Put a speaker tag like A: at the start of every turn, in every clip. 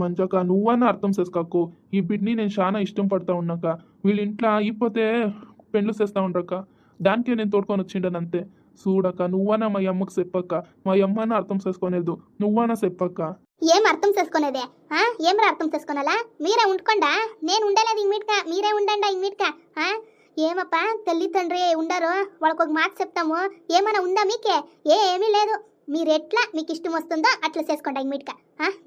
A: మంచక్క నువ్వన్నా అర్థం చేసుకోకు. ఈ బిడ్ని నేను చాలా ఇష్టం పడతా ఉన్నాక వీళ్ళ ఇంట్లో అయిపోతే పెండ్లు చేస్తా ఉండక్క. దానికే నేను తోడుకొని వచ్చిండను అంతే. చూడక్క నువ్వన్నా మా అమ్మకు చెప్పక్క. మా అమ్మన్నా అర్థం చేసుకోలేదు, నువ్వన్నా చెప్పక్క.
B: ఏం అర్థం చేసుకునేదే? ఏం అర్థం చేసుకోనాలా? మీరే ఉండుకోండా, నేను ఉండలేదు ఇమ్మీట్గా, మీరే ఉండండా ఇమ్మీట్గా. ఏమప్పా తల్లి తండ్రి ఉండరు, వాళ్ళకు ఒక మాట చెప్తాము, ఏమైనా ఉందా మీకే? ఏమీ లేదు. మీరు ఎట్లా మీకు ఇష్టం వస్తుందో అట్లా చేసుకోండి ఇమ్మీట్గా.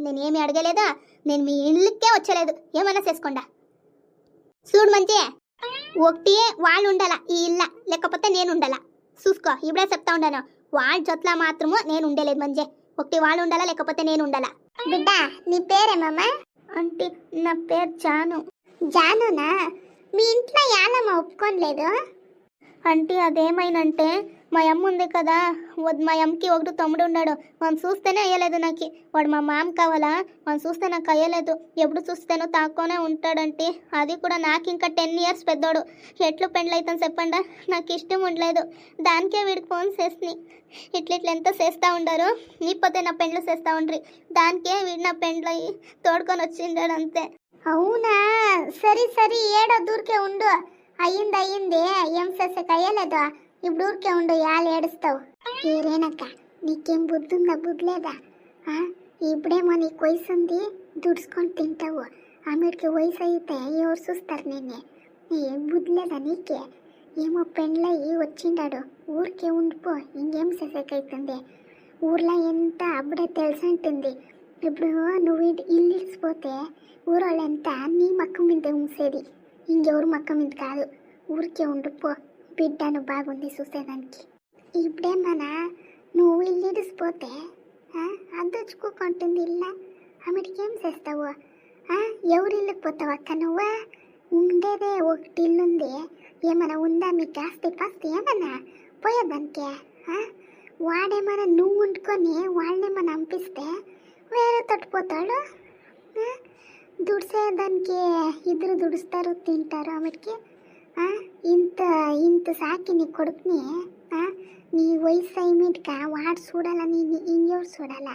B: నేను ఏమీ అడగలేదు, నేను మీ ఇల్లుకే వచ్చలేదు, ఏమైనా చేసుకోండా. చూడు మంచి, ఒకటి వాళ్ళు ఉండాలా ఈ ఇల్ల, లేకపోతే నేను ఉండాలా. చూసుకో, ఇప్పుడే చెప్తా ఉండాను, వాళ్ళ జొత్లా మాత్రము నేను ఉండలేదు మంచి. ఒకటి వాళ్ళు ఉండాలా, లేకపోతే నేను ఉండాలా. బిడ్డ నీ పేరేమమ్మా? అంటే నా పేరు జాను. జానునా? మీ ఇంట్లో యాలమ్మ ఒప్పుకోలేదు? అంటే అదేమైనంటే మా అమ్మ ఉంది కదా, మా అమ్మకి ఒకటి తమ్ముడు ఉన్నాడు, మనం చూస్తేనే అయ్యలేదు నాకు. వాడు మా మామ కావాలా, మనం చూస్తే నాకు అయ్యలేదు, ఎప్పుడు చూస్తేనో తాక్కొనే ఉంటాడంటే. అది కూడా నాకు ఇంకా 10 years పెద్దోడు. ఎట్లు పెండ్లైతాను చెప్పండా, నాకు ఇష్టం ఉండలేదు. దానికే వీడికి ఫోన్ చేసి ఇట్లా ఎంత చేస్తూ ఉండారు, నీపోతే నా పెండ్లు చేస్తూ ఉండ్రి. దానికే వీడు నా పెండ్లు అయ్యి తోడుకొని వచ్చిండాడు అంతే. అవునా, సరి సరి ఏడో దూరికే ఉండు. అయ్యింది ఏం చేసేకి అయ్యలేదు, ఇప్పుడు ఊరికే ఉండు, యాలు ఏడుస్తావు. ఏరేనక్క నీకేం బుద్ధి ఉందా, బుద్ధి లేదా? ఇప్పుడేమో నీకు వయసు ఉంది, దుడుచుకొని తింటావు. ఆమెకి వయసు అయితే ఎవరు చూస్తారు నేనే? ఏం బుద్ధి లేదా నీకే? ఏమో పెండ్లయ్యి వచ్చిండాడు, ఊరికే ఉండిపో, ఇంకేం చేసేకైతుంది. ఊర్లో ఎంత అప్పుడే తెలిసంటుంది. ఇప్పుడు నువ్వు ఇల్లు ఇచ్చిపోతే ఊరోళ్ళంతా నీ మక్క మీద ఉంచేది, ఇంకెవరు మక్క మీద కాదు. ఊరికే ఉండిపో, బిడ్డను బాగుంది చూసేదానికి. ఇప్పుడేమన్నా నువ్వు ఇల్లు ఇడిసిపోతే అద్దొచ్చుకోకుంటుంది ఇల్లా, ఆమెకి ఏం చేస్తావు? ఎవరు ఇల్లుకి పోతావు అక్క నువ్వు? ఉండేదే ఒకటి ఇల్లుంది, ఏమైనా ఉందా మీకు ఆస్తి పాస్తి ఏమన్నా పోయేదానికే? వాడేమన్నా నువ్వు వండుకొని వాళ్ళేమన్నా పంపిస్తే వేరే తట్టుపోతాడు. దుడిసేదానికి ఇద్దరు దుడుస్తారు, తింటారు. ఆమెకి ఇంత సాకి నీ కొడుకుని, నీ వయసు అయిమేట్గా వాడు చూడాలని ఇంకెవరు చూడాలా?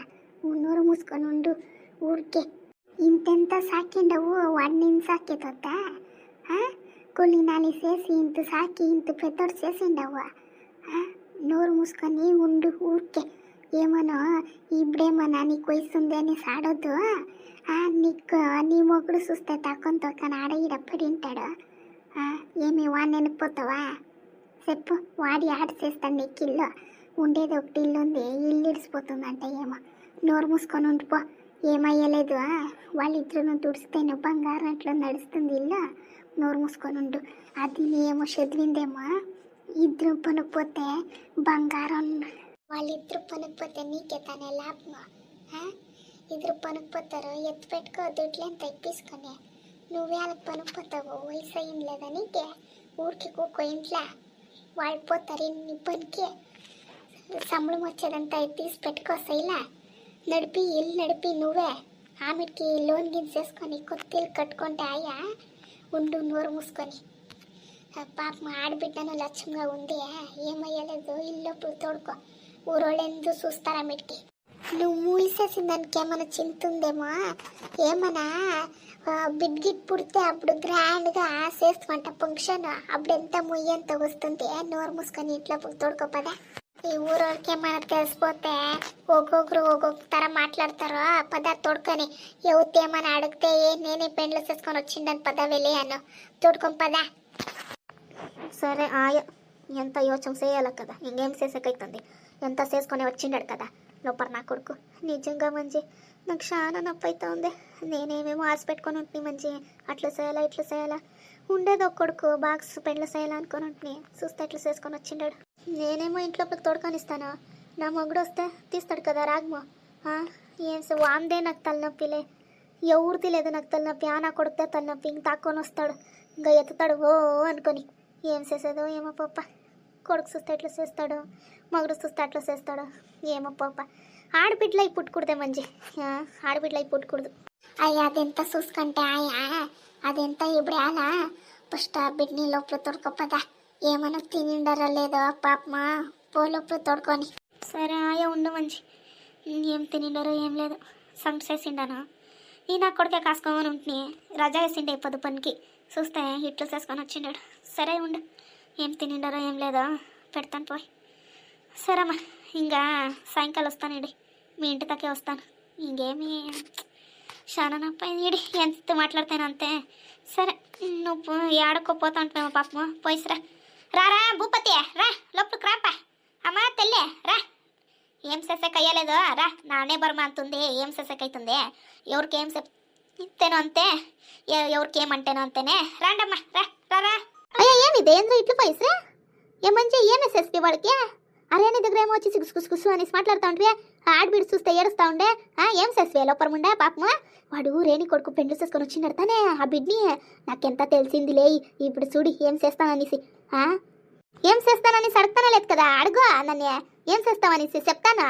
B: నోరు మూసుకొని ఉండు ఊరికే. ఇంతెంత సాకిండవు, వాడిని ఇంత సాకేతోతా? కొలినాలి చేసి ఇంత సాకి ఇంత పెద్దోడు చేసిండవు. నోరు మూసుకొని ఉండు ఊరికే. ఏమనో ఇప్పుడేమన్నా నీకు వయసు ఉంది అని సాడొద్దు. నీకు నీ మొగుడు చూస్తే తక్కువ తొక్కన ఆడ ఈడప్పటి ఉంటాడు. ఏమి వాడిని వెనక్కిపోతావా చెప్పు? వాడి ఆట చేస్తాడు నీకు ఇల్లు, ఉండేది ఒకటి ఇల్లు ఉంది, ఇల్లు ఇడిసిపోతుందంటే ఏమో. నోరు మూసుకొని ఉండిపో, ఏమయ్యలేదు. వాళ్ళిద్దరు తుడిస్తేనే బంగారం అట్లా నడుస్తుంది ఇల్లు. నోరు మూసుకొని ఉండు. అది ఏమో చదివిందేమో, ఇద్దరు పనుకపోతే బంగారం, వాళ్ళిద్దరు పనుకపోతే నీకే తనే లాభము. ఇద్దరు పనుకుపోతారు, ఎత్తు పెట్టుకో దుడ్లేంత ఇప్పించుకొని. నువ్వేళ్ళకి పనుకుపోతావు, వయసు అయ్యింది లేదా నీకే? ఊరికి కూకో ఇంట్లో, వాళ్ళు పోతారు నీ పనికి. సంబళం వచ్చేదంతా తీసి పెట్టుకో శైలా. నడిపి ఇల్లు నడిపి నువ్వే. ఆమెకి లోన్ గిన్సేసుకొని కొత్త ఇల్లు కట్టుకుంటే ఆయా ఉండు నోరు మూసుకొని. పాపం ఆడబిడ్డను లక్ష్యంగా ఉంది, ఏమయ్యలేదు, ఇల్లు తోడుకో. ఊరోళ్ళు ఎందుకు చూస్తారా ఆమెకి? నువ్వు మూసేసిన దానికి ఏమైనా చింతుందేమో. ఏమన్నా బిడ్గిట్ పుడితే అప్పుడు గ్రాండ్గా చేస్తామంట ఫంక్షన్, అప్పుడు ఎంత ముయ్యంత వస్తుంది. నోరు మూసుకొని ఇంట్లో తోడుకోపదా. ఈ ఊరోళ్ళకి ఏమైనా తెలిసిపోతే ఒక్కొక్కరు ఒక్కొక్క తర మాట్లాడతారు. పద తోడుకొని. ఎవరితో ఏమైనా అడిగితే నేనే పెండ్లు చేసుకొని వచ్చిందని పద వెళ్ళి అను తోడుకొని పదా. సరే ఎంత యోచన చేయాలి కదా, ఇంకేం చేసేకైతుంది. ఎంత చేసుకొని వచ్చిండాడు కదా లోపల నా కొడుకు. నిజంగా మంచి నాకు చాలా నొప్పి అవుతా ఉంది. నేనేమేమో ఆశ పెట్టుకొని ఉంటుంది మంచి, అట్లా చేయాలా ఇట్లా చేయాలా. ఉండేది ఒక కొడుకు, బాక్స్ పెండ్లు చేయాలా అనుకొని ఉంటుంది. చూస్తే అట్లా చేసుకొని వచ్చిండాడు. నేనేమో ఇంట్లోపలికి తోడుకొని ఇస్తాను, నా మొగుడు వస్తే తీస్తాడు కదా రాగమో. ఏం వాందే నాకు తలనొప్పిలే, ఎవరిది లేదు నాకు తలనొప్పి. నా కొడుకుతే తలనొప్పి, ఇంక తాక్కొని వస్తాడు, ఇంకా ఎత్తుతాడు ఓ అనుకొని. ఏం చేసేదో ఏమో పప్ప. కొడుకు చూస్తే ఎట్లా చేస్తాడు, మగుడు చూస్తే అట్లా చేస్తాడు, ఏమో పాప. ఆడబిడ్డలు అయి పుట్టుకూడదే మంచి, ఆడబిడ్డలు అయి పుట్టకూడదు. అయ్యా అదెంత చూసుకుంటే అదెంత ఇప్పుడు అలా ఫస్ట్ ఆ బిడ్డని లోపల తోడుకోపదా. ఏమైనా తినిండరో లేదో పాపమా, పో లోపల తోడుకొని. సరే ఉండు మంచి. ఏం తినిండరో ఏం లేదు, సంగ చేసిండానా
C: ఈ నా కొడుకే కాసుకోమని ఉంటుంది రజా వేసిండే పొద్దు పనికి చూస్తే ఇట్లు చేసుకొని వచ్చిండాడు. సరే ఉండు, ఏం తినిండారో ఏం లేదో పెడతాను పోయి. సరేమ్మా, ఇంకా సాయంకాలం వస్తానండి, మీ ఇంటి తక్కే వస్తాను. ఇంకేమి చాలా నప్పైంది ఎంత మాట్లాడతాను అంతే. సరే నువ్వు ఏడకపోతా ఉంటున్నావు పాపము, పోయిసిరా. రారా భూపతి, రా లోపలికి రాపా. అమ్మా తెల్లే రా, ఏం సెసెక్ అయ్యలేదు రా. నానే బర్మ అంతుంది, ఏం సెసెక్ అవుతుంది, ఎవరికి ఏం చెప్తేనో అంతే, ఎవరికి ఏమంటేనో అంతేనే. రాండమ్మా రా రారా.
B: అయ్యా ఏమిది ఏంద్ర ఇట్లు పోయిస్రా, ఏమంచి ఏమేసేస్తే వాడికి? అరే నీ దగ్గర ఏమో వచ్చి కుసు అనేసి మాట్లాడుతూ ఉంటే ఆడబిడి చూస్తే ఏడుస్తూ ఉండే. ఏం చేస్తే లోపరముండే పాపమా, వాడు రేణి కొడుకు పెండ్లు చేసుకొని వచ్చిండడు తానే ఆ బిడ్ని. నాకెంత తెలిసిందిలే, ఇప్పుడు చూడి ఏం చేస్తాననేసి. ఏం చేస్తానని అడగతానా లేదు కదా, అడుగు నన్ను ఏం చేస్తావనేసి చెప్తానా.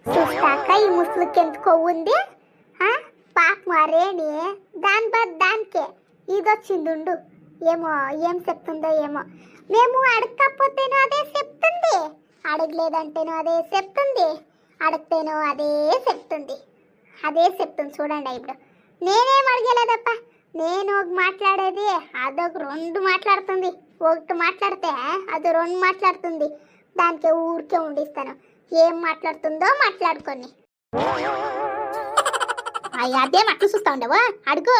B: చూస్తాక ఈ ముసలికి ఎందుకో ఉంది పాపమా రేణి, దాని బాధ దానికే ఇదొచ్చిందుండు. ఏమో ఏం చెప్తుందో ఏమో. మేము అడగకపోతేనో అదే చెప్తుంది, అడగలేదంటేనో అదే చెప్తుంది, అడిగితేనో అదే చెప్తుంది. చూడండి ఇప్పుడు. నేనేం అడగలేదప్ప, నేను ఒక మాట్లాడేది అదొక రెండు మాట్లాడుతుంది. ఒకటి మాట్లాడితే అది రెండు మాట్లాడుతుంది. దానికి ఊరికే ఉండిస్తాను, ఏం మాట్లాడుతుందో మాట్లాడుకొని. అదేం అట్లా చూస్తా ఉండవు, అడుగు.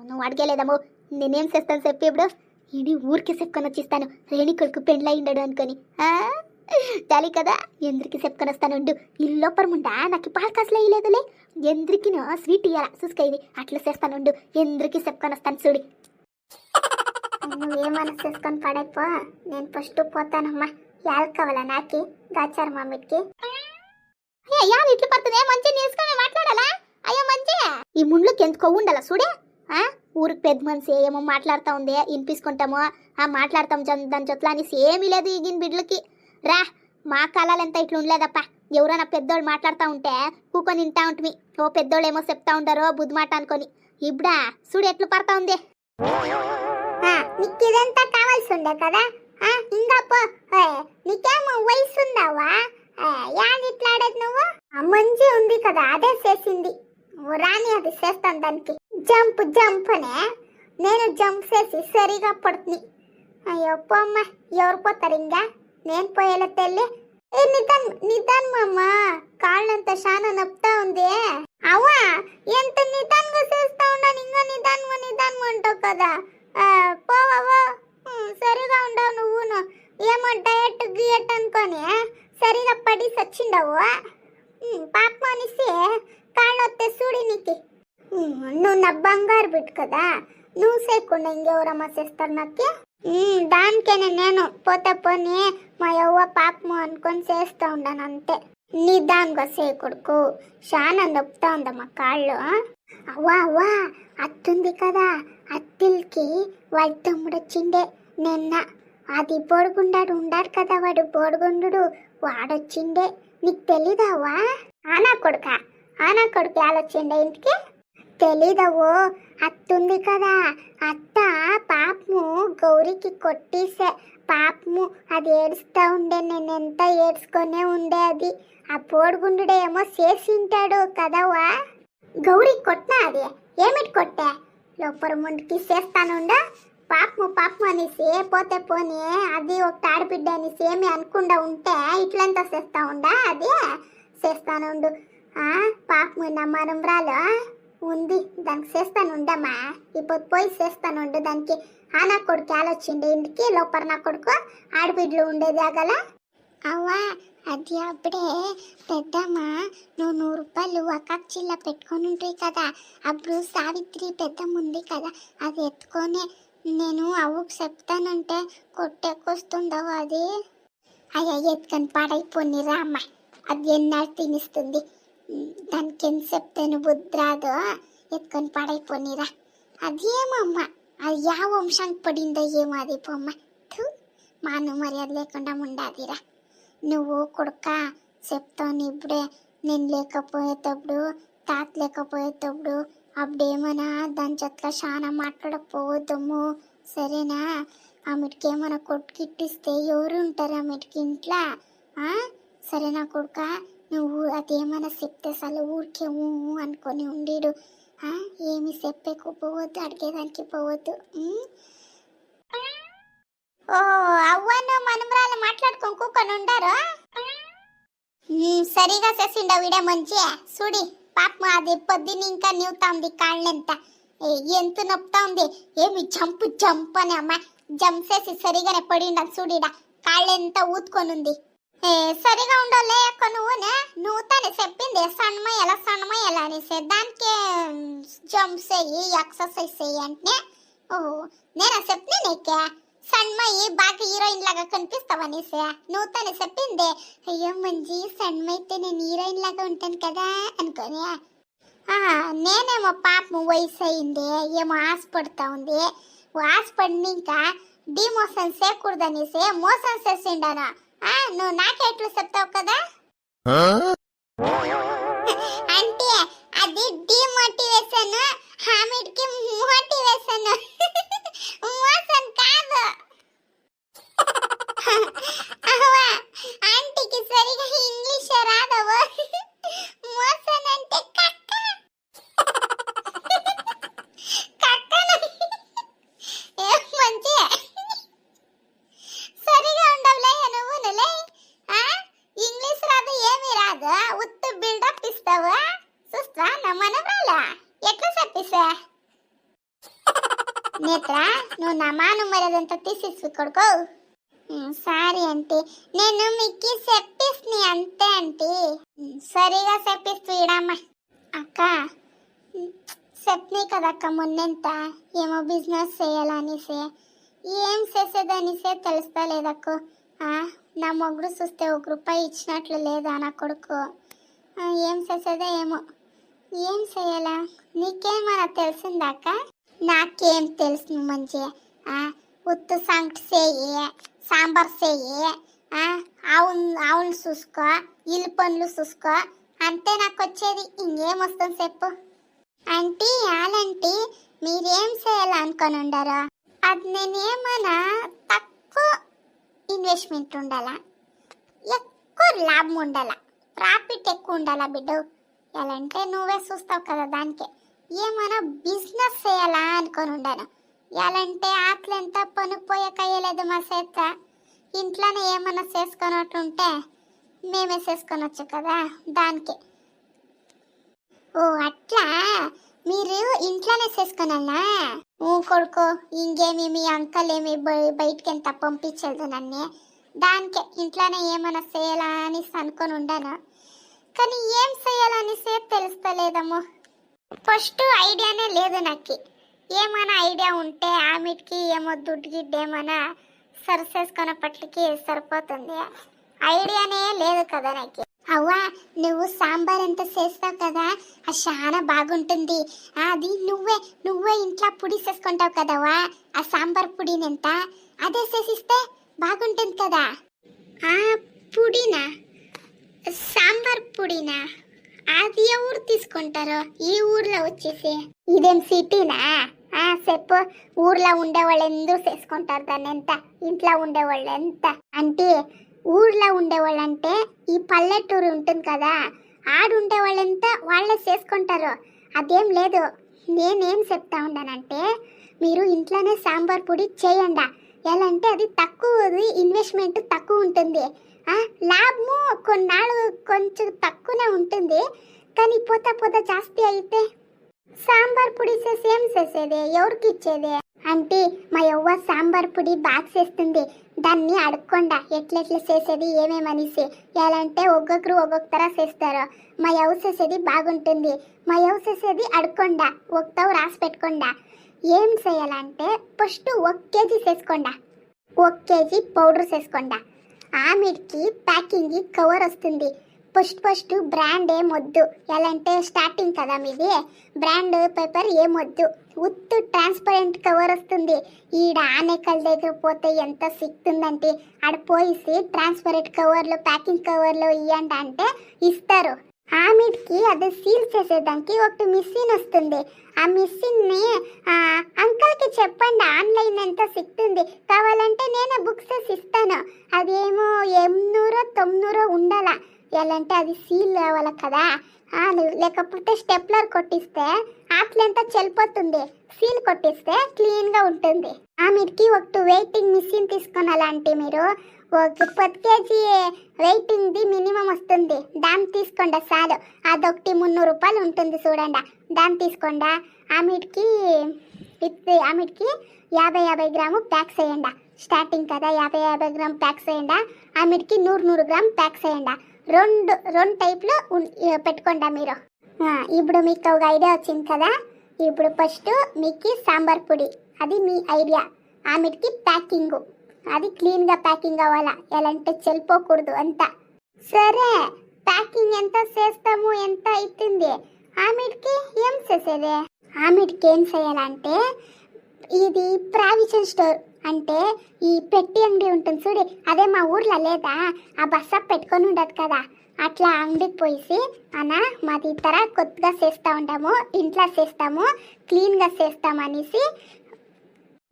B: నువ్వు అడగలేదమ్ము, నేనేం చేస్తాను చెప్పి ఇప్పుడు. ఇది ఊరికి చెప్పుకొని వచ్చిస్తాను, రేణి కొడుకు పెండ్లయిండడు అనుకొని. చాలి కదా, ఎందరికి చెప్పుకొని వస్తానుండు. ఇల్లోపరముండా నాకు పాలు కాసులు వేయలేదులే, ఎందరికి స్వీట్ ఇయ్యాల చూసుకైది అట్లా చేస్తానుండు. ఎందరికి చెప్పుకొని వస్తాను చూడి. నువ్వేమన్నా చేసుకొని పడైపో, నేను ఫస్ట్ పోతానమ్మా. యాలు కావాలా నాకి దాచారు మా మిట్కి. అయ్యా యాలు ఇట్లు పడుతుంది, మంచిగా నేర్చుకొని మాట్లాడాలా. అయ్యో మంచి ఈ ముండ్లోకి ఎందుకో ఉండాలా చూడే. ఊరికి పెద్ద మనిషి ఏమో మాట్లాడుతూ ఉంది, వినిపించుకుంటాము, మాట్లాడతాం దాని చొట్ల అనేసి ఏమీ లేదు ఈగిన బిడ్డలకి. రా, మా కాలాలు ఎంత ఇట్లా ఉండలేదప్ప. ఎవరైనా పెద్దోళ్ళు మాట్లాడుతూ ఉంటే కూకొని వింటా ఉంటుంది. ఓ పెద్దోళ్ళు ఏమో చెప్తా ఉంటారో బుద్ధి మాట అనుకొని. ఇప్పుడా చూడు ఎట్లు పడతా ఉంది. నీకు ఇదంతా కావాల్సి ఉండే కదా, ఇంకా నీకేమో వయసు ఉందావా, యాది ఇట్లాడేది నువ్వు. మంచి ఉంది కదా అదే చేసింది, రాని అది చేస్తాను దానికి. జంప్ అనే నేను జంప్ చేసి సరిగా పడుతుంది. అయ్యో పోమ్మ, ఎవరు పోతారు ఇంకా, నేను పోయేలా తెల్లి. నిదానమ్మ, కాళ్ళంతా చాలా నొప్పుతా ఉంది. అవా ఎంత నిదానంగా చేస్తా ఉన్నాను, ఇంకా నిదానం అంటావు కదా. పోవా సరిగా ఉండవు నువ్వును. ఏమో డయట్ గియట్ అనుకొని సరిగా పడి సచ్చిండవు. పాప అనేసి కాళ్ళు వస్తే చూడి నీకు. నువ్వు నా బంగారు బిడ్డ కదా, నువ్వు చేయకుండా ఇంకెవరమ్మా చేస్తారు నాకు. దానికేనే నేను పోతే పోనీ మా యవ్వ పాపము అనుకొని చేస్తూ ఉన్నాను అంతే. నిదానంగా చేయకూడకు, చాలా నొప్పుతా ఉందమ్మా కాళ్ళు. అవ్వా అత్తుంది కదా, అత్తిల్కి వాడి తమ్ముడు వచ్చిండే నిన్న. అది బోడుగుండాడు ఉండాడు కదా, వాడు బోడుగుండు వాడొచ్చిండే. నీకు తెలీదావా? ఆనా కొడుకు ఆలోచిండే ఇంటికి తెలీదవు. అత్తుంది కదా, అత్త పాపము గౌరికి కొట్టేసే పాపము అది ఏడుస్తూ ఉండే. నేను ఎంత ఏడ్చుకొనే ఉండే. అది ఆ బోడుగుండు ఏమో చేసింటాడు కదవా. గౌరీ కొట్టినా అది ఏమిటి కొట్టే, లోపల ముందుకి చేస్తానుండా. పాపము అనేసి పోతే పోనీ అది ఒక ఆడబిడ్డ అనేసి ఏమి అనుకుండా ఉంటే ఇట్లంతా చేస్తా ఉండా. అది చేస్తానుండు. పాపము నా మనంరాలు ఉంది, దానికి చేస్తానుండమ్మా. ఇప్పుడు పోయి చేస్తానుండు దానికి. నా కొడుకు ఆలోచిండే ఇంటికి, లోపల నా కొడుకు ఆడబిడ్డలు ఉండేది ఆగల. అవ్వా అది అప్పుడే పెద్దమ్మా నువ్వు 100 రూపాయలు ఒక చిల్ల పెట్టుకొని ఉంటాయి కదా, అప్పుడు సావిత్రి పెద్దమ్మ ఉంది కదా, అది ఎత్తుకొని నేను అవ్వకు చెప్తానంటే కొట్టేకొస్తుందవు. అది అయ్యా ఎత్తుకొని పాడైపోయిరా అమ్మ, అది ఎన్నాళ్ళు తినిస్తుంది. దానికి ఎంత చెప్తాను బుద్ధి రాదు, ఎత్తుకొని పాడైపోయిరా. అది ఏమమ్మ, అది యా వంశానికి పడిందో ఏమో. అది పొమ్మ మాను మర్యాద లేకుండా ఉండాదిరా. నువ్వు కొడుక చెప్తాను ఇప్పుడే, నేను లేకపోయేటప్పుడు తాత లేకపోయేటప్పుడు అప్పుడేమన్నా దాని చెట్ల చాలా మాట్లాడకపోవద్దము సరేనా. ఆమెకి ఏమైనా కొట్టుకిట్టిస్తే ఎవరు ఉంటారు ఆమెకి ఇంట్లో, సరేనా కొడుక. నువ్వు అదేమైనా చెప్తే అసలు ఊరికే అనుకొని ఉండేడు. ఏమి చెప్పేకు పోవద్దు, అడిగేదానికి పోవద్దు. ఓ అవ్వను మనమరాలు మాట్లాడుకొని కూకొని ఉండారు. సరిగా చేసిండ వీడే మంచి చూడి పాప అది పొద్దున్న ఇంకా నీవుతా ఉంది కాళ్ళెంత ఎంత నొప్పుతా ఉంది. ఏమి జంపు జంప్ అని అమ్మ జంపేసి సరిగానే పడిండ చూడిడ కాళ్ళెంత ఊతుకొని ఉంది. సరిగా ఉండలే అక్క నువ్వు తానే చెప్పింది సన్నమయ్యాల అనేసి దానికి జంప్ చెయ్యి ఎక్సర్సైజ్ చెయ్యి అంటే ఓహో నేనా చెప్పిన నీకే సన్మయ్యి బాగా హీరోయిన్ లాగా కనిపిస్తావనేసి నువ్వు తానే చెప్పింది. అయ్యో మంచి సన్మైతే నేను హీరోయిన్ లాగా ఉంటాను కదా అనుకోని నేనేమో పాపం వయసు అయింది ఏమో ఆశపడుతా ఉంది. ఆశపడిని ఇంకా డిమోషన్ చేయకూడదనేసి మోషన్ చేసిండాను. నువ్వు నాకే ఎట్లు చెప్తావు కదా అంటే అది డిమోటివేషన్ హామిడ్కి మోటివేషన్ మోషన్ కాదు. ఆంటీకి సరిగా ఇంగ్లీష్ రాదవు. మోషన్ అంటే కక్క మంచి సరిగా ఉండవులే నువ్వునులే. ఇంగ్లీష్ రాదు ఏమీ రాదు ఉత్తు బిల్డప్ ఇస్తావా చూస్తా నా మనవరాలా ఎట్లా చెప్పిసా నేత్ర నువ్వు నా మాను మరదంతా తీసేసి కొడుకో. సారీ అంటే నేను మీకు చెప్పిస్ని అంతే అంటే సరిగా చెప్పిస్తూ ఇడమ్మా అక్క చెప్పని కదక్క మొన్నెంత ఏమో బిజినెస్ చేయాలనేసి ఏం చేసేదనేసే తెలుస్తా లేదక్కు. నా మొగుడు చూస్తే ₹1 ఇచ్చినట్లు లేదా నా కొడుకు. ఏం చేసేదో ఏమో ఏం చేయాలా నీకేమన్నా తెలిసిందాక? నాకేం తెలుసు మంచి ఉత్తు సంగటి చేయి సాంబార్ చేయి ఆవులు చూసుకో ఇల్లు పనులు చూసుకో అంతే నాకు వచ్చేది. ఇంకేం వస్తుంది చెప్పు. అంటే అలాంటి మీరేం చేయాలనుకొని ఉండారా అది నేనేమన్నా తక్కువ ఇన్వెస్ట్మెంట్ ఉండాలా ఎక్కువ లాభం ఉండాలా ప్రాఫిట్ ఎక్కువ ఉండాలా బిడ్డ. ఎలా అంటే నువ్వే చూస్తావు కదా దానికి ఏమైనా బిజినెస్ చేయాలా అనుకొని ఉండాను. ఎలాంటే ఆకలింత పనిపోయాక అయ్యలేదు మా చేత ఇంట్లోనే ఏమైనా చేసుకున్నట్టుంటే మేమే చేసుకొనొచ్చు కదా దానికి. ఓ అట్లా మీరు ఇంట్లోనే చేసుకున్నా కొడుకో ఇంకేమి మీ అంకల్ ఏమి బయటికి ఎంత పంపించలేదు నన్ను దానికే ఇంట్లోనే ఏమైనా చేయాలా అని అనుకొని ఉండాను. కానీ ఏం చేయాలనేసి తెలుస్తలేదమ్మో. ఫస్ట్ ఐడియానే లేదు నాకు. ఏమైనా ఐడియా ఉంటే ఆమెకి ఏమో దుడ్డు గిడ్డ ఏమైనా సరిచేసుకున్నప్పటికి సరిపోతుంది. ఐడియానే లేదు కదా నాకు. అవ్వా నువ్వు సాంబార్ ఎంత చేస్తావు కదా అది చాలా బాగుంటుంది. అది నువ్వే ఇంట్లో పొడి చేసుకుంటావు కదవా ఆ సాంబార్ పొడినంత అదే చేసిస్తే బాగుంటుంది కదా. పొడినా సాంబార్ పొడినా అది ఎవరు తీసుకుంటారో ఈ ఊర్లో వచ్చేసి ఇదేం సిటీనా? చెప్పు ఊర్లో ఉండేవాళ్ళు ఎందుకు చేసుకుంటారు దాన్ని ఎంత ఇంట్లో ఉండేవాళ్ళు ఎంత అంటే ఊర్లో ఉండేవాళ్ళు అంటే ఈ పల్లెటూరు ఉంటుంది కదా ఆడుండే వాళ్ళంతా వాళ్ళే చేసుకుంటారు. అదేం లేదు. నేనేం చెప్తా ఉన్నానంటే మీరు ఇంట్లోనే సాంబార్ పొడి చేయండి. ఎలా అంటే అది తక్కువది ఇన్వెస్ట్మెంట్ తక్కువ ఉంటుంది. లాభము కొన్నాళ్ళు కొంచెం తక్కువనే ఉంటుంది. కానీ పోతా జాస్తి అయితే సాంబార్ పొడి చేసి ఏం చేసేది ఎవరికి ఇచ్చేది అంటే మా యవ్వ సాంబార్ పొడి బాగా చేస్తుంది దాన్ని అడగకుండా ఎట్లా చేసేది ఏమేమనేసి. ఎలా అంటే ఒక్కొక్కరు ఒక్కొక్క తర చేస్తారు. మా యవ్వ చేసేది బాగుంటుంది మా యవ్వ చేసేది అడగకుండా ఒకటవు రాసి పెట్టుకుండా. ఏం చేయాలంటే ఫస్ట్ 1 kg చేసుకోండా 1 kg పౌడర్ చేసుకోండా. ఆమెకి ప్యాకింగ్ కవర్ వస్తుంది. ఫస్ట్ బ్రాండ్ ఏమొద్దు. ఎలా అంటే స్టార్టింగ్ కదా మీది బ్రాండ్ పేపర్ ఏమొద్దు. ఉత్తు ట్రాన్స్పరెంట్ కవర్ వస్తుంది. ఈడ ఆనేకల దగ్గర పోతే ఎంత సిక్తుందంటే ఆడ పోయిసి ట్రాన్స్పరెంట్ కవర్లో ప్యాకింగ్ కవర్లో ఇవ్వండి అంటే ఇస్తారు. ఆమెకి అది సీల్ చేసేదానికి ఒక మిషన్ వస్తుంది. ఆ మిషన్ని అంకల్కి చెప్పండి ఆన్లైన్ ఎంత సిక్తుంది కావాలంటే నేనే బుక్ చేసి ఇస్తాను. అదేమో 800-900 ఉండాలా. ఎలా అంటే అది సీల్ అవ్వాలి కదా. లేకపోతే స్టెప్లర్ కొట్టిస్తే ఆ వాటిలంతా చెల్లిపోతుంది. సీల్ కొట్టిస్తే క్లీన్గా ఉంటుంది. ఆమెకి ఒక వెయిటింగ్ మిషన్ తీసుకొనాలంటే మీరు ఒక 10 kg వెయిటింగ్ది మినిమం వస్తుంది. దాన్ని తీసుకోండి చాలు. అదొకటి 300 రూపాయలు ఉంటుంది చూడండి. దాన్ని తీసుకోండి. ఆమెకి 50 గ్రాము ప్యాక్ చేయండి. స్టార్టింగ్ కదా 50 గ్రామ్ ప్యాక్ చేయండి. ఆమెకి 100 గ్రామ్ ప్యాక్ చేయండి. రెండు టైప్లో పెట్టుకోండి మీరు. ఇప్పుడు మీకు ఒక ఐడియా వచ్చింది కదా. ఇప్పుడు ఫస్ట్ మీకు సాంబార్ పొడి, అది మీ ఐడియా. ఆమెకి ప్యాకింగ్, అది క్లీన్గా ప్యాకింగ్ అవ్వాలా, ఎలాంటి చెల్లిపోకూడదు అంతా. సరే, ప్యాకింగ్ ఎంత చేస్తాము, ఎంత అవుతుంది? ఆమెకి ఏం చేసేది? ఆమెకి ఏం చేయాలంటే ఇది ప్రావిజన్ స్టోర్ అంటే ఈ పెట్టి అంగడి ఉంటుంది చూడు, అదే మా ఊర్లో లేదా, ఆ బస్స పెట్టుకొని ఉండదు కదా, అట్లా అంగడికి పోయి అన్న మాది ఇతర కొత్తగా చేస్తూ ఉంటాము, ఇంట్లో చేస్తాము, క్లీన్గా చేస్తాము అనేసి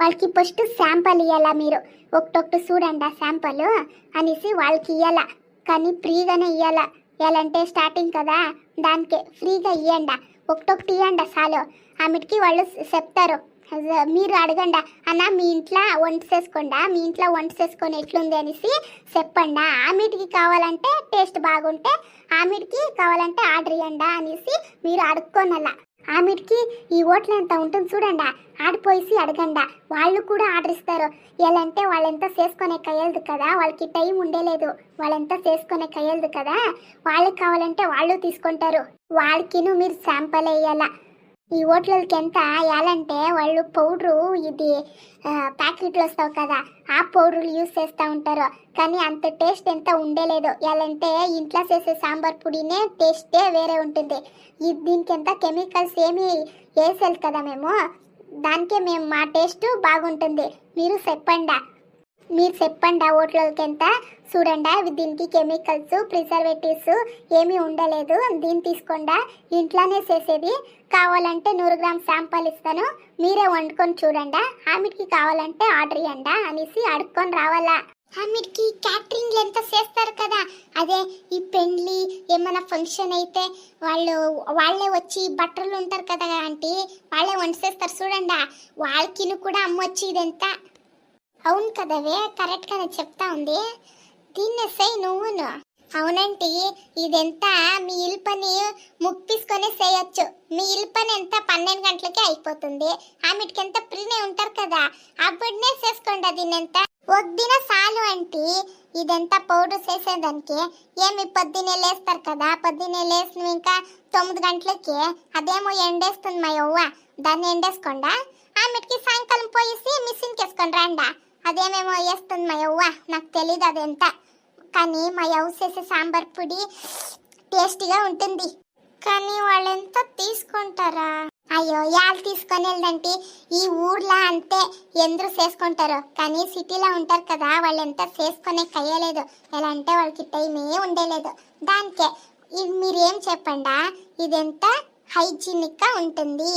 B: వాళ్ళకి ఫస్ట్ శాంపుల్ ఇవ్వాలా. మీరు ఒకటొకటి చూడండి ఆ శాంపుల్ అనేసి వాళ్ళకి ఇవ్వాలా. కానీ ఫ్రీగానే ఇవ్వాలా. ఎలాంటే స్టార్టింగ్ కదా, దానికే ఫ్రీగా ఇవ్వండి. ఒకటొకటి ఇవ్వండి చాలు. ఆమెకి వాళ్ళు చెప్తారు. మీరు అడగండి, అన్న మీ ఇంట్లో వంట చేసుకోండి, మీ ఇంట్లో వంట చేసుకొని ఎట్లుంది అనేసి చెప్పండి. ఆమెకి కావాలంటే టేస్ట్ బాగుంటే, ఆమెకి కావాలంటే ఆర్డర్ ఇవ్వండి అనేసి మీరు అడుక్కోనల్లా. ఆమెకి ఈ హోటల్ ఎంత ఉంటుంది చూడండి, ఆడిపోయి అడగండి. వాళ్ళు కూడా ఆర్డర్ ఇస్తారు. ఎలాంటే వాళ్ళెంత చేసుకునే కయ్యలదు కదా, వాళ్ళకి టైం ఉండలేదు, వాళ్ళెంత చేసుకునే కయ్యలదు కదా, వాళ్ళకి కావాలంటే వాళ్ళు తీసుకుంటారు. వాళ్ళకిను మీరు శాంపుల్ వేయాలా. ఈ హోటల్కి ఎంత వేయాలంటే వాళ్ళు పౌడరు, ఇది ప్యాకెట్లు వస్తావు కదా, ఆ పౌడర్లు యూజ్ చేస్తూ ఉంటారు. కానీ అంత టేస్ట్ ఎంత ఉండలేదు. ఎలాంటే ఇంట్లో చేసే సాంబార్ పొడినే టేస్టే వేరే ఉంటుంది. దీనికి ఎంత కెమికల్స్ ఏమి వేసేది కదా మేము, దానికే మేము మా టేస్ట్ బాగుంటుంది. మీరు చెప్పండి హోటల్కి ఎంత చూడండి. దీనికి కెమికల్స్, ప్రిజర్వేటివ్స్ ఏమీ ఉండలేదు. దీన్ని తీసుకోండి, ఇంట్లోనే చేసేది. కావాలంటే 100 గ్రామ్ శాంపుల్ ఇస్తాను, మీరే వండుకొని చూడండి. ఆమెకి కావాలంటే ఆర్డర్ ఇవ్వండి అనేసి అడుక్కొని రావాలా. ఆమెకి క్యాటరింగ్లు ఎంత చేస్తారు కదా, అదే ఈ పెండ్లి ఏమైనా ఫంక్షన్ అయితే వాళ్ళే వచ్చి బట్టలు ఉంటారు కదా ఆంటీ, వాళ్ళే వంట చేస్తారు చూడండి. వాళ్ళకి కూడా అమ్మొచ్చి ఇదంతా. అవును కదవే, కరెక్ట్గానే చెప్తా ఉంది. దీన్నే సై నువ్వును. అవునంటీ, ఇదంతా మీ ఇల్లు పని ముప్పిసుకొని చేయొచ్చు. మీ ఇల్లు పని ఎంత 12 గంటలకే అయిపోతుంది. ఆమెకి ఎంత ఫ్రీనే ఉంటారు కదా, అప్పుడునే చేసుకోండి. దీనెంత ఒక దిన చాలు ఆంటీ. ఇదంతా పౌడర్ చేసేదానికి ఏమి పొద్దున్నే లేస్తారు కదా, పొద్దున్నే లేసిన ఇంకా 9 గంటలకి అదేమో ఎండేస్తుంది మా యవ్వ, దాన్ని ఎండేసుకోండా. ఆమెకి సాయంకాలం పోయేసి మిషన్కి వేసుకొని రండా, అదేమేమో వేస్తుంది మా యవ్వ, నాకు తెలీదు అదెంత. కానీ మా యవ్వ చేసే సాంబార్ పొడి టేస్టీగా ఉంటుంది. కానీ వాళ్ళు ఎంత తీసుకుంటారా? అయ్యో, వాళ్ళు తీసుకొని వెళ్ళండి. ఈ ఊర్లో అంతే ఎందరూ చేసుకుంటారు, కానీ సిటీలో ఉంటారు కదా, వాళ్ళు ఎంత చేసుకునే కయ్యలేదు. ఎలా అంటే వాళ్ళకి టైమే ఉండలేదు. దానికే మీరేం చెప్పండా, ఇదెంత హైజీనిక్గా ఉంటుంది,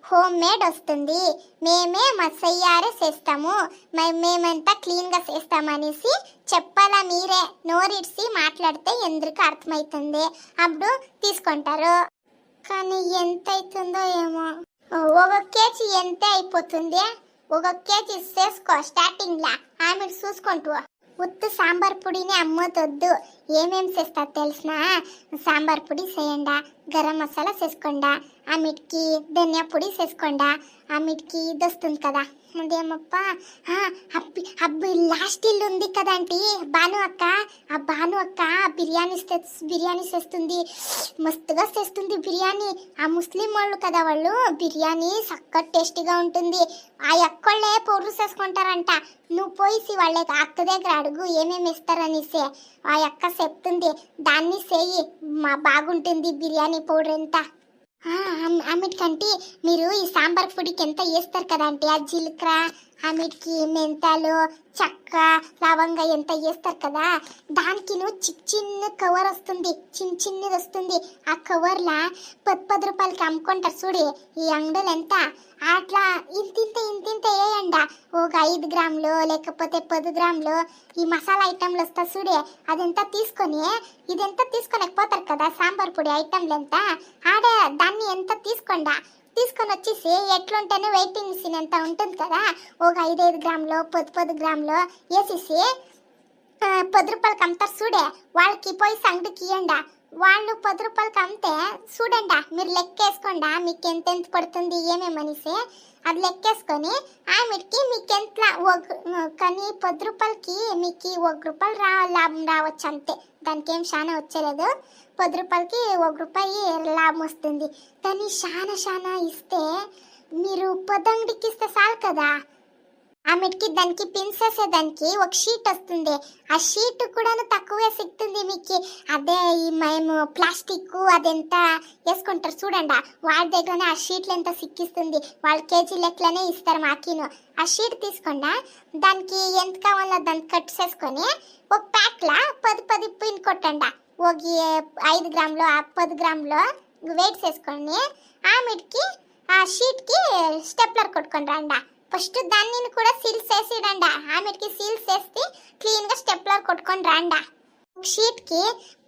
B: హోమ్ మేడ్ వస్తుంది, మేమే మా సయ్యారే చేస్తాము, మేమంతా క్లీన్గా చేస్తామనేసి చెప్పాలా. మీరే నోరిడ్సి మాట్లాడితే ఎందుకు అర్థమవుతుంది, అప్పుడు తీసుకుంటారు. కానీ ఎంత అవుతుందో ఏమో. 1 కేజీ ఎంత అయిపోతుంది? 1 కేజీ చేసుకో స్టార్టింగ్లా, ఆమె చూసుకుంటూ. ఉత్త సాంబార్ పొడిని అమ్మొద్దు. ఏమేమి చేస్తారు తెలిసిన? సాంబార్ పొడి చేయండి, గరం మసాలా చేసుకోండి, ఆమెకి ధనియా పొడి చేసుకోండి, ఆమెకి ఇది వస్తుంది కదా, అదేమప్ప అబ్బి లాస్ట్ ఇల్లు ఉంది కదంటీ భాను అక్క, ఆ భాను అక్క బిర్యానీ చేస్తుంది, మస్తుగా చేస్తుంది బిర్యానీ. ఆ ముస్లిం వాళ్ళు కదా, వాళ్ళు బిర్యానీ చక్కగా టేస్టీగా ఉంటుంది. ఆ అక్కోళ్ళే పౌడర్ చేసుకుంటారంట. నువ్వు పోయి వాళ్ళ అక్క దగ్గర అడుగు ఏమేమి ఇస్తారనేసి. ఆ అక్క చెప్తుంది, దాన్ని చేయి, బాగుంటుంది బిర్యానీ పౌడర్ ఎంత. ఆమెకంటే మీరు ఈ సాంబార్ పొడికి ఎంత వేస్తారు కదా అంటే, ఆ జీలకర్ర, ఆమెకి మెంతాలు, చెక్క, లవంగ ఎంత వేస్తారు కదా, దానికి చిన్న కవర్ వస్తుంది, చిన్నది వస్తుంది. ఆ కవర్లా 10 రూపాయలకి అమ్ముకుంటారు చూడి ఈ అంగడులు ఎంత. అట్లా ఇంతింత వేయండి. ఒక 5 గ్రాములు లేకపోతే 10 గ్రాములు ఈ మసాలా ఐటెంలు వస్తా చూడే, అదంతా తీసుకొని ఇదంతా తీసుకొని పోతారు కదా సాంబార్ పొడి ఐటెంలు ఎంత, ఆడే దాన్ని ఎంత తీసుకోండి. తీసుకొని వచ్చేసి ఎట్లుంటేనే వెయిటింగ్ మిషన్ ఎంత ఉంటుంది కదా, ఒక 5 గ్రాములో 10 గ్రాములో వేసేసి 10 రూపాయలకి అమ్ముతారు చూడే, వాళ్ళకి పోయి సంగటికి ఇవ్వండి. వాళ్ళు 10 రూపాయలకి అమ్మితే చూడండి, మీరు లెక్కేసుకోండి మీకు ఎంత పడుతుంది ఏమేమనేసి. అది లెక్కేసుకొని ఆమెకి మీకు ఎంత కానీ 10 రూపాయలకి మీకు 1 రూపాయలు లాభం రావచ్చు అంతే, దానికి ఏం చాలా వచ్చేలేదు. 10 రూపాయలకి 1 రూపాయి లాభం వస్తుంది. కానీ చాలా ఇస్తే మీరు 10 అంగడికి ఇస్తే చాలు కదా. ఆమెకి దానికి పిన్స్ వేసేదానికి ఒక షీట్ వస్తుంది, ఆ షీట్ కూడా తక్కువే సిక్తుంది మీకు. అదే మేము ప్లాస్టిక్ అదెంత వేసుకుంటారు చూడండి, వాడి దగ్గరనే ఆ షీట్లు ఎంత సిక్కిస్తుంది. వాళ్ళు కేజీ లెక్కలనే ఇస్తారు మాకిను. ఆ షీట్ తీసుకోండి, దానికి ఎంత కావాలో దాన్ని కట్ చేసుకొని ఒక ప్యాక్లా 10 పిన్ కొట్టండి. ఒక 5 గ్రాములు 10 గ్రాములు వెయిట్ చేసుకొని ఆమెకి ఆ షీట్కి స్టెప్లర్ కొట్టుకొని రండి. ఫస్ట్ దాన్ని కూడా సీల్స్ వేసిడండి, ఆమెకి సీల్స్ వేసి క్లీన్గా స్టెప్లర్ కొట్టుకొని రండి. షీట్కి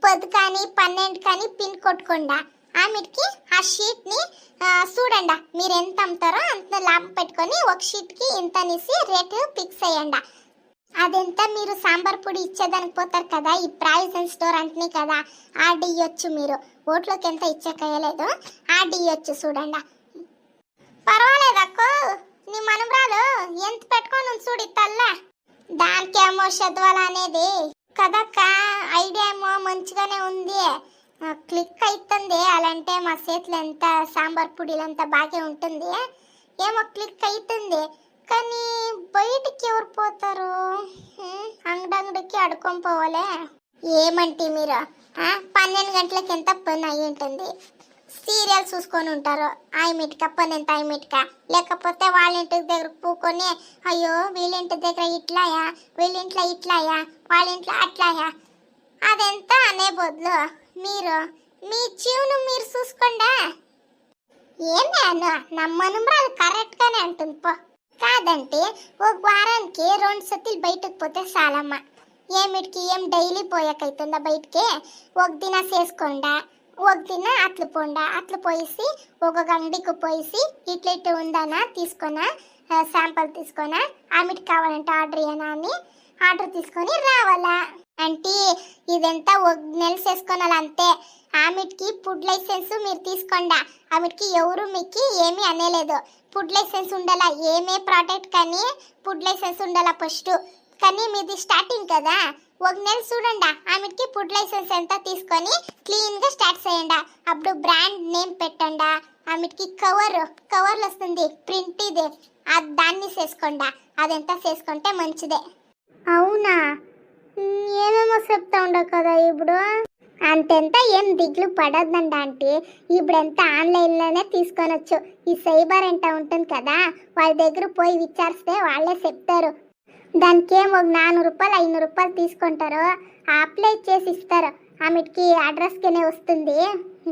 B: 10 కానీ 12 కానీ పిన్ కొట్టుకోండి. ఆమెకి ఆ షీట్ని చూడండి, మీరు ఎంత అమ్ముతారో అంత లాభం పెట్టుకొని ఒక షీట్కి ఇంత అనేసి రేటు ఫిక్స్ అయ్యండి. అదెంత మీరు సాంబార్ పొడి ఇచ్చేదానికి పోతారు కదా, ఈ ప్రావిజన్ స్టోర్ అంటున్నాయి కదా, ఆర్డర్ ఇవ్వచ్చు. మీరు ఓట్లోకి ఎంత ఇచ్చేకయ్యలేదు, ఆర్డర్ ఇవ్వచ్చు చూడండి. పర్వాలేదు అక్కో, నీ మనమరాలు ఎంత పెట్టుకొని చూడు తల్ల, దానికేమో చదవాల అనేది కదక్క. ఐడియా ఏమో మంచిగానే ఉంది, క్లిక్ అవుతుంది. అలాంటే మా చేతిలో ఎంత సాంబార్ పొడిలు అంత బాగా ఉంటుంది, ఏమో క్లిక్ అవుతుంది. కానీ బయటికి ఎవరు పోతారు, అంగడికి అడుకొని పోవాలే. ఏమంటే మీరు 12 గంటలకి ఎంత పని అయ్యి ఉంటుంది, సీరియల్ చూసుకొని ఉంటారు. ఆయమిటిక పన్నెంత ఆయమిటిక, లేకపోతే వాళ్ళ ఇంటి దగ్గర పూకొని అయ్యో వీళ్ళింటి దగ్గర ఇట్లాయా, వీళ్ళింట్లో ఇట్లాయా, వాళ్ళ ఇంట్లో అట్లాయా, అదెంత అనే బదులు మీరు మీ జీవనం మీరు చూసుకోండా. ఏమే అను నమ్మను అది కరెక్ట్గానే అంటుంది పో. కాదంటే ఒక వారానికి 2 సతిలు బయటకు పోతే చాలమ్మ. ఏమిటికి ఏం డైలీ పోయాకైతుందా బయటికి, ఒక దిన చేసుకోండా, ఒక దిన అట్లు పోండా, అట్లు పోయేసి ఒక అంగడికి పోయేసి ఇట్లా ఉందనా తీసుకొనా, శాంపుల్ తీసుకొనా, ఆమెకి కావాలంటే ఆర్డర్ ఇయ్యనా అని ఆర్డర్ తీసుకొని రావాలా. అంటే ఇదంతా ఒక నెల చేసుకోనాలి అంతే. ఆమెకి ఫుడ్ లైసెన్స్ మీరు తీసుకోండా, ఆమెకి ఎవరు మీకు ఏమీ అనేలేదు. ఫుడ్ లైసెన్స్ ఉండాలా, ఏమే ప్రోడక్ట్ కానీ ఫుడ్ లైసెన్స్ ఉండాలా ఫస్ట్. కానీ మీది స్టార్టింగ్ కదా, ఒక నెల చూడండి, ఆమెకి ఫుడ్ లైసెన్స్ ఎంత తీసుకొని క్లీన్గా స్టార్ట్ చేయండి. అప్పుడు బ్రాండ్ నేమ్ పెట్టండి. ఆమెకి కవర్లు వస్తుంది ప్రింట్, ఇది దాన్ని చేసుకోండి. అదంతా చేసుకుంటే మంచిదే. అవునా, ఏమేమో చెప్తా ఉండవు కదా ఇప్పుడు. అంతెంత ఏం దిగులు పడద్దండి ఆంటీ, ఇప్పుడంతా ఆన్లైన్లోనే తీసుకొనొచ్చు. ఈ సైబర్ ఎంత ఉంటుంది కదా, వాళ్ళ దగ్గర పోయి విచారిస్తే వాళ్ళే చెప్తారు. దానికి ఏమో 400 రూపాయలు 500 రూపాయలు తీసుకుంటారు, అప్లై చేసి ఇస్తారు. ఆమెకి అడ్రస్కేనే వస్తుంది,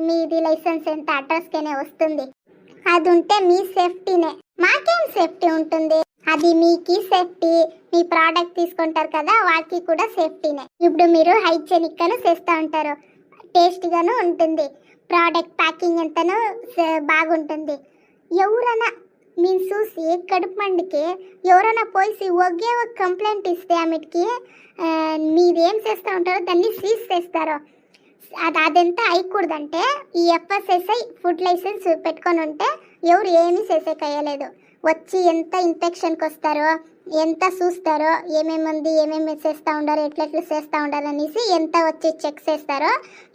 B: మీది లైసెన్స్ ఎంత అడ్రస్కేనే వస్తుంది. అది ఉంటే మీ సేఫ్టీనే, మాకేం సేఫ్టీ ఉంటుంది. అది మీకు సేఫ్టీ, మీ ప్రోడక్ట్ తీసుకుంటారు కదా వాళ్ళకి కూడా సేఫ్టీనే. ఇప్పుడు మీరు హైజెనిక్ గాను చేస్తూ ఉంటారు, టేస్ట్గాను ఉంటుంది, ప్రోడక్ట్ ప్యాకింగ్ ఎంతనో బాగుంటుంది. ఎవరైనా మీరు చూసి కడుపు మండికి ఎవరైనా పోయి ఒకే ఒక కంప్లైంట్ ఇస్తే ఆమెకి మీరు ఏం చేస్తూ ఉంటారో దాన్ని సీజ్ చేస్తారు. అదెంత అయ్యకూడదంటే ఈ FSSAI ఫుడ్ లైసెన్స్ పెట్టుకొని ఉంటే ఎవరు ఏమీ చేసేకయ్యలేదు. వచ్చి ఎంత ఇన్ఫెక్షన్కి వస్తారో, ఎంత చూస్తారో, ఏమేమంది ఏమేమి చేస్తూ ఉండారో, ఎట్లా చేస్తూ ఉండారు అనేసి ఎంత వచ్చి చెక్ చేస్తారో,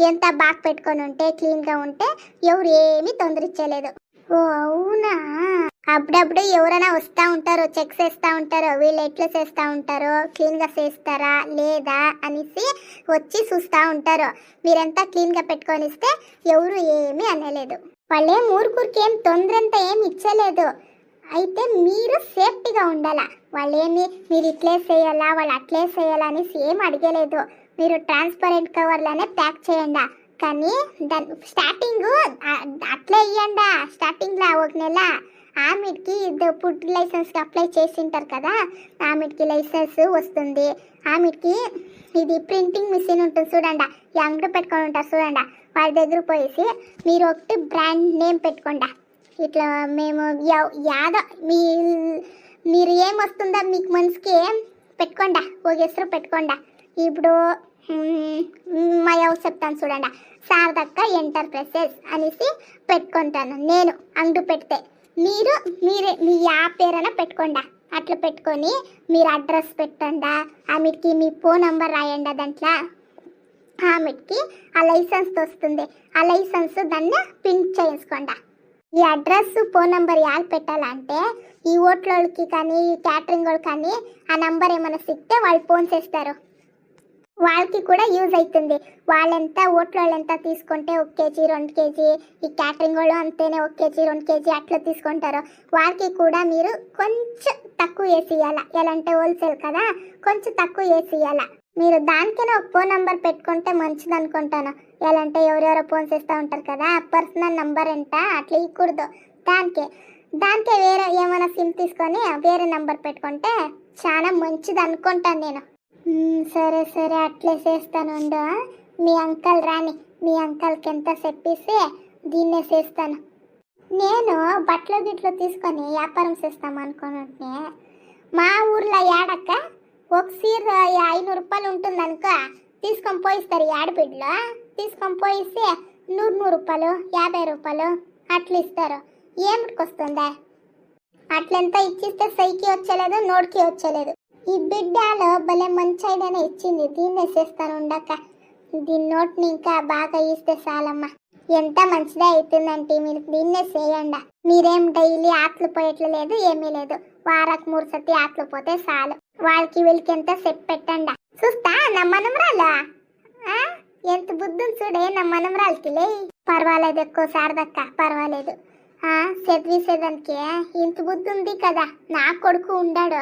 B: ఎంత బాగా పెట్టుకొని ఉంటే క్లీన్గా ఉంటే ఎవరు ఏమీ తొందర ఇచ్చేయలేదు. ఓ అవునా, అప్పుడప్పుడు ఎవరైనా వస్తూ ఉంటారో, చెక్ చేస్తూ ఉంటారో, వీళ్ళు ఎట్లా చేస్తూ ఉంటారో, క్లీన్గా చేస్తారా లేదా అనేసి వచ్చి చూస్తూ ఉంటారు. మీరంతా క్లీన్గా పెట్టుకొని ఇస్తే ఎవరు ఏమీ అనలేదు. వాళ్ళేం ఊరికూరికి ఏం తొందరంతా ఏమి ఇచ్చలేదు. అయితే మీరు సేఫ్టీగా ఉండాలా. వాళ్ళేమి మీరు ఇట్లే చేయాలా, వాళ్ళు అట్లే చేయాలా అనేసి ఏం అడగలేదు. మీరు ట్రాన్స్పరెంట్ కవర్లోనే ప్యాక్ చేయండి. కానీ దాని స్టార్టింగ్ అట్లే ఇవ్వండి. స్టార్టింగ్లో ఒక నెల ఆమెకి ఫుడ్ లైసెన్స్కి అప్లై చేసింటారు కదా, ఆమెకి లైసెన్స్ వస్తుంది. ఆమెకి ఇది ప్రింటింగ్ మిషన్ ఉంటుంది చూడండి, ఈ అంగడి పెట్టుకొని ఉంటారు చూడండి, వాళ్ళ దగ్గర పోయేసి మీరు ఒకటి బ్రాండ్ నేమ్ పెట్టుకోండి. ఇట్లా మేము యాదో మీరు ఏమొస్తుందో మీకు మనసుకి పెట్టుకోండా, ఒక ಹೆಸರು పెట్టుకోండా. ఇప్పుడు మా ఎవరు చెప్తాను చూడండి, శారదక్క ఎంటర్ప్రైజెస్ అనేసి పెట్టుకుంటాను నేను. అంగడి పెడితే మీరే మీ యాప్ పేరైనా పెట్టుకోండా. అట్లా పెట్టుకొని మీరు అడ్రస్ పెట్టండా, ఆమెకి మీ ఫోన్ నంబర్ రాయండి. దాంట్లో ఆమెకి ఆ లైసెన్స్ వస్తుంది, ఆ లైసెన్స్ దాన్ని ప్రింట్ చేసుకోండా. ఈ అడ్రస్ ఫోన్ నంబర్ యాడ్ పెట్టాలంటే ఈ హోటల్కి కానీ ఈ క్యాటరింగ్ వాళ్ళకి కానీ ఆ నంబర్ ఏమైనా సిక్తే వాళ్ళు ఫోన్ చేస్తారు. వాళ్ళకి కూడా యూజ్ అవుతుంది. వాళ్ళెంత హోటల్ ఎంత తీసుకుంటే 1 కేజీ 2 కేజీ, ఈ క్యాటరింగ్ వాళ్ళు అంతేనే 1 కేజీ 2 కేజీ అట్లా తీసుకుంటారు. వాళ్ళకి కూడా మీరు కొంచెం తక్కువ వేసి ఇవ్వాలా. ఎలా అంటే హోల్సేల్ కదా, కొంచెం తక్కువ వేసి ఇవ్వాలా. మీరు దానికైనా ఒక ఫోన్ నంబర్ పెట్టుకుంటే మంచిది అనుకుంటాను. ఎలా అంటే ఎవరెవరో ఫోన్ చేస్తూ ఉంటారు కదా, పర్సనల్ నంబర్ ఎంత అట్లా ఇవ్వకూడదు. దానికే వేరే ఏమైనా సిమ్ తీసుకొని వేరే నంబర్ పెట్టుకుంటే చాలా మంచిది అనుకుంటాను నేను. సరే సరే అట్లే చేస్తాను. మీ అంకల్ రాని, మీ అంకల్కి ఎంత చెప్పేసి దీన్నే చేస్తాను. నేను బట్టలు గిట్లు తీసుకొని వ్యాపారం చేస్తాము అనుకున్నట్టే. మా ఊర్లో ఏడక్క ఒక సీర 500 రూపాయలు ఉంటుంది అనుకో, తీసుకొని పోయిస్తారు. ఆడబిడ్డలో తీసుకొని పోయిస్తే 100 రూపాయలు 50 రూపాయలు అట్లా ఇస్తారు. ఏమిటికి వస్తుందా? అట్లెంత ఇచ్చిస్తే సైకి వచ్చలేదు, నోటికి వచ్చలేదు. ఈ బిడ్డలో భలే మంచి ఐడియానే ఇచ్చింది, దీన్నే చేస్తాను ఉండక. దీని నోట్ని ఇంకా బాగా ఇస్తే చాలమ్మా. ఎంత మంచిదే అవుతుందంటే మీరు దీన్నే చేయండి. మీరేం డైలీ ఆటలు పోయట్లేదు, లేదు ఏమీ లేదు. వారానికి 3 సతి ఆటలు పోతే చాలు. వాళ్ళకి వీళ్ళకి ఎంత సెట్ పెట్టండి. చూస్తా నా మనమరాలు ఎంత బుద్ధుని చూడే, నా మనమరాలకి లే. పర్వాలేదు ఎక్కువ శారదక్క, పర్వాలేదు. చదివేసేదానికి ఇంత బుద్ధి ఉంది కదా. నా కొడుకు ఉండాడు,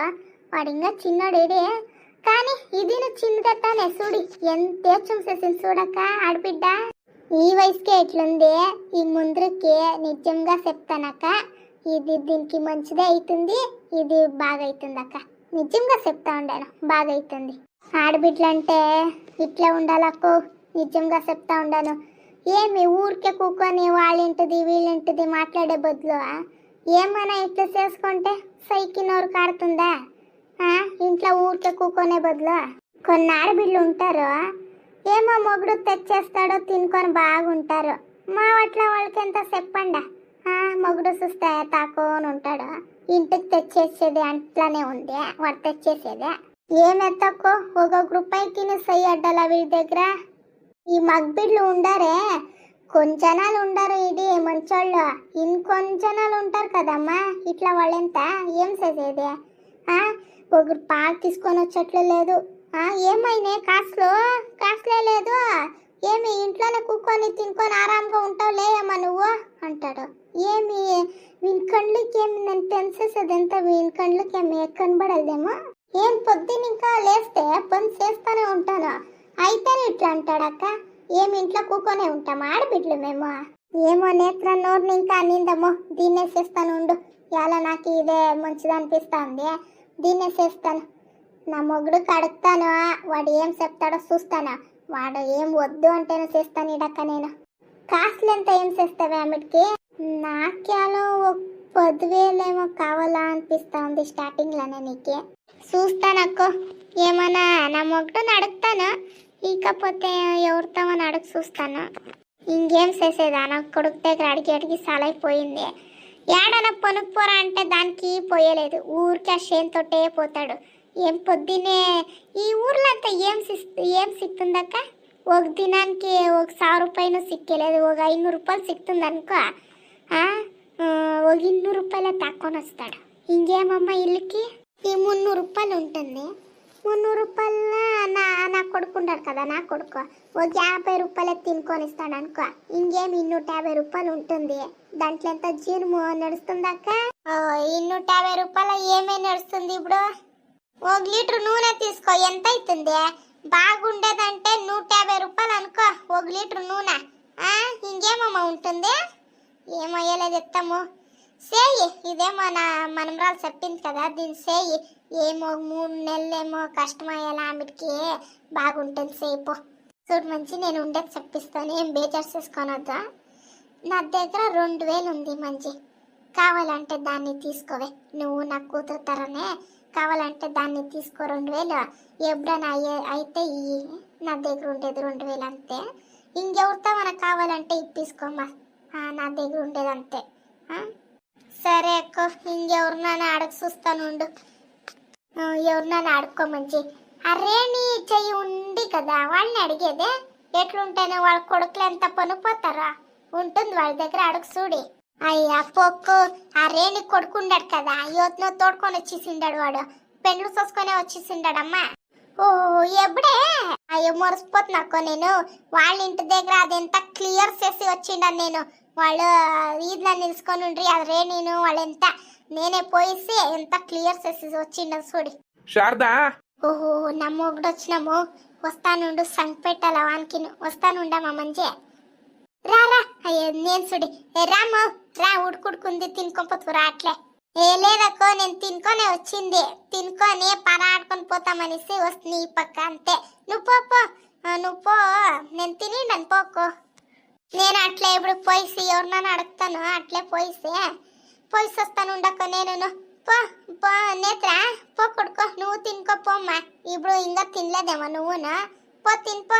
B: వాడు ఇంకా చిన్నోడేడే, కానీ ఇది చిన్నదతానే చూడి ఎంత చూసేసింది చూడక్క ఆడబిడ్డ. ఈ వయసుకే ఎట్లుంది, ఈ ముందరికి నిజంగా చెప్తానక్క, ఇది దీనికి మంచిదే అవుతుంది, ఇది బాగా అవుతుంది అక్క. నిజంగా చెప్తా ఉండాను, బాగా అవుతుంది. ఆడబిడ్డలంటే ఇట్లా ఉండాలక్కో, నిజంగా చెప్తా ఉండాను. ఏమి ఊరికే కూకొని వాళ్ళింటిది వీళ్ళింటిది మాట్లాడే బదులు ఏమైనా ఇట్లా చేసుకుంటే సైకి నోరు కారుతుందా? ఇంట్లో ఊరికే కూకొనే బదులు కొన్ని ఆడబిడ్డలు ఉంటారు, ఏమో మొగుడు తెచ్చేస్తాడో తినుకొని బాగుంటారు. మా అట్లా వాళ్ళకి ఎంత చెప్పండి. మొగుడు చూస్తే తాకోని ఉంటాడు, ఇంటికి తెచ్చేసేది అట్లానే ఉంది. వాడు తెచ్చేసేదే ఏమెత్తకో 1 రూపాయి తిని సై అడ్డాల వీడి దగ్గర. ఈ మగ్బిడ్లు ఉండారే, కొంచెనాలు ఉండారు. ఇది మంచోళ్ళు ఇంకొంచెనాలు ఉంటారు కదమ్మా. ఇట్లా వాళ్ళెంత ఏం చేసేది? ఒకరు పాలు తీసుకొని వచ్చేట్లు లేదు. ఏమైనా కాస్ట్లే లేదు. ఏమి ఇంట్లోనే కూకొని తినుకొని ఆరాంగా ఉంటావు లేయమ్మా నువ్వు అంటాడు. ఏమి వీని కళ్ళకి ఏమి నేను పెంచేసేది ఎంత, వీని కళ్ళకి ఏమి కనబడలేదేమో. ఏం పొద్దున్న ఇంకా లేస్తే పని చేస్తానే ఉంటాను, అయితేనే ఇట్లా అంటాడక్క. ఏమి ఇంట్లో కూకొనే ఉంటాము ఆడబిడ్డలు మేము. ఏమో నేత్ర నోరుని ఇంకా అనిందమ్మో, దీన్నే చేస్తాను ఉండు. ఇలా నాకు ఇదే మంచిది అనిపిస్తుంది, దీన్నే చేస్తాను. నా మొగుడు కడుగుతాను, వాడు ఏం చెప్తాడో చూస్తాను. వాడు ఏం వద్దు అంటేనే చేస్తాను ఇడక్క. నేను కాస్ట్లు ఎంత ఏం చేస్తావే ఆమెకి? నాకేలో 10,000 ఏమో కావాలా అనిపిస్తా ఉంది స్టార్టింగ్లోనే. నీకే చూస్తానక్కో, ఏమన్నా నా మొగుడుని అడుగుతాను, ఇకపోతే ఎవరితో అని అడుగు చూస్తాను. ఇంకేం చేసేదా, నాకు కొడుకు దగ్గర అడిగి చాలా అయిపోయింది. ఏడన పొనుక్కోరా అంటే దానికి పోయలేదు, ఊరికే ఆ చేనుతోటే పోతాడు. ఏం పొద్దునే ఈ ఊర్లో అంతా ఏం సిక్తుందక్క? ఒక దినానికి 1,000 రూపాయలు సిక్కలేదు, ఒక 500 రూపాయలు సిక్తుంది అనుకో. ఒక 200 రూపాయలే తక్కువని వస్తాడు. ఇంకేమమ్మా ఇల్లుకి ఈ 300 రూపాయలు ఉంటుంది. 300 రూపాయల నా కొడుకు ఉంటాడు కదా, నా కొడుకు ఒక 50 రూపాయలే తినుకొని ఇస్తాడు అనుకో. ఇంకేం 250 రూపాయలు ఉంటుంది. దాంట్లో ఎంత జీర్ము నడుస్తుంది అక్క? 250 రూపాయలు ఏమేమి నడుస్తుంది ఇప్పుడు? 1 లీటర్ నూనె తీసుకో, ఎంత అవుతుంది? బాగుండేదంటే 150 రూపాయలు అనుకో 1 లీటర్ నూనె. ఇంకేమమ్మా ఉంటుంది? ఏమో ఎలా చెప్తాము. సేయి ఇదేమో నా మనమరాలు చెప్పింది కదా, దీన్ని సేయి. ఏమో 3 నెలలేమో కష్టమయ్యేలా ఆమెకి బాగుంటుంది. సేపు చూడు మంచి నేను ఉండేది చెప్పిస్తాను, ఏం బేజారు చేసుకోనొద్దా. నా దగ్గర 2,000 ఉంది మంచి. కావాలంటే దాన్ని తీసుకోవే, నువ్వు నా కూతురు తరనే, కావాలంటే దాన్ని తీసుకో 2000, ఎప్పుడైనా అయితే ఈ నా దగ్గర ఉండేది 2000 అంతే. ఇంకెవరితో మనకు కావాలంటే ఇప్పించుకోమ్మా, నా దగ్గర ఉండేది అంతే. సరే అక్క, ఇంకెవరినైనా అడగ చూస్తాను ఉండు. ఎవరినైనా అడుక్కో మంచి. అరే నీ చెయ్యి ఉంది కదా, వాళ్ళని అడిగేదే. ఎట్లుంటేనే వాళ్ళ కొడుకులు ఎంత పనిపోతారా, ఉంటుంది వాళ్ళ దగ్గర అడుగు చూడి. అయ్యా పొక్కు, అరే నీ కొడుకుండాడు కదా, యువతను తోడుకొని వచ్చేసిండాడు వాడు, పెండ్లు చూసుకొని వచ్చేసిండాడమ్మా. ఓ ఎప్పుడే అయ్యో మురిసిపోతున్నాకో నేను. వాళ్ళ ఇంటి దగ్గర అదెంత క్లియర్ చేసి వచ్చిండాను నేను. వాళ్ళు ఈద్లా నిలుచుకొని ఉండ్రి, అదే నేను వాళ్ళెంత నేనే పోయిసి ఎంత క్లియర్ చేసి వచ్చిండ చూడి.
A: శారదా,
B: ఓహో నా మొగుడు వచ్చినాము, వస్తానుండు, సంగ పెట్టాల వానికి, వస్తానుండమ్మా మంచి. రారా అయ్యో నేను చూడి. రాము రా, ఉడుకుడుకుంది, తినుకోపోతురా అట్లే. ఏ లేదక్కో, నేను తినుకొనే వచ్చింది, తినుకొని పరాడుకొని పోతామనేసి వస్తుంది ఈ పక్క అంతే. నువ్వు పో, నువ్వు పో, నేను తినిండను పోకో. నేను అట్లే ఇప్పుడు పోయిసి ఎవరినైనా అడుగుతాను, అట్లే పోయిసి వస్తాను ఉండక్క. నేను పో పో నేత్ర, పో కొడుకో, నువ్వు తినుకో పోమ్మా. ఇప్పుడు ఇంకా తినలేదేమో నువ్వునా, పో తినిపో.